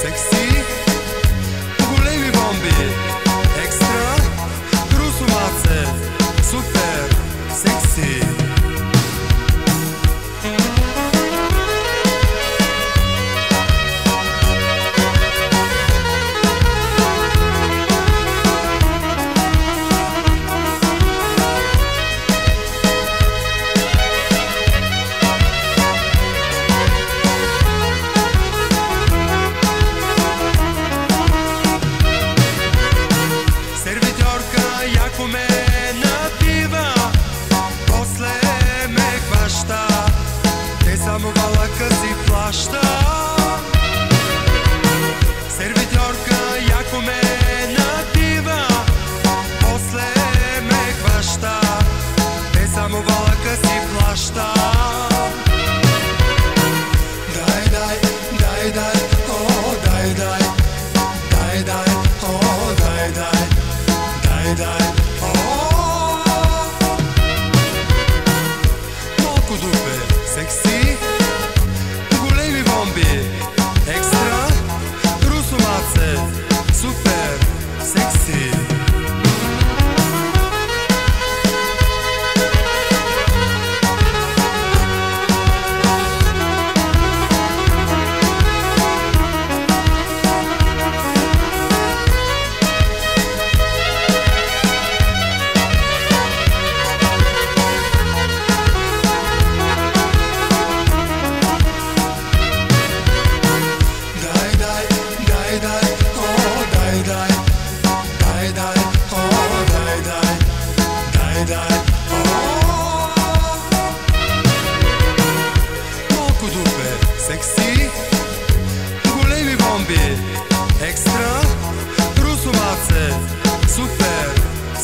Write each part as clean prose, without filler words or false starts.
секси, големи бомби, екстра, русомаце, супер, секси. Яко ме напива, после ме хваща, те само валъка си плаща. Сервитьорка яко ме напива, после ме хваща, те само валъка си плаща. Дай, дай, дай, дай, о, дай, дай, дай, дай, о, дай, дай. Дай, малко дупе, секси, големи бомби, екстра, русомаце, супер, секси. Малко дупе, секси, големи бомби, екстра, русомаце, супер,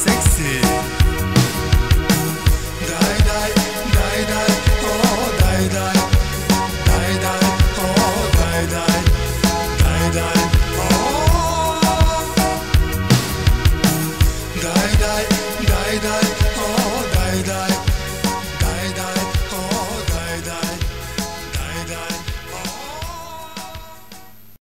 секси. Дай, дай, дай, дай, о, дай, дай, дай, дай, о, дай, дай, дай, дай, о. Дай, дай, дай, дай, о, дай, дай.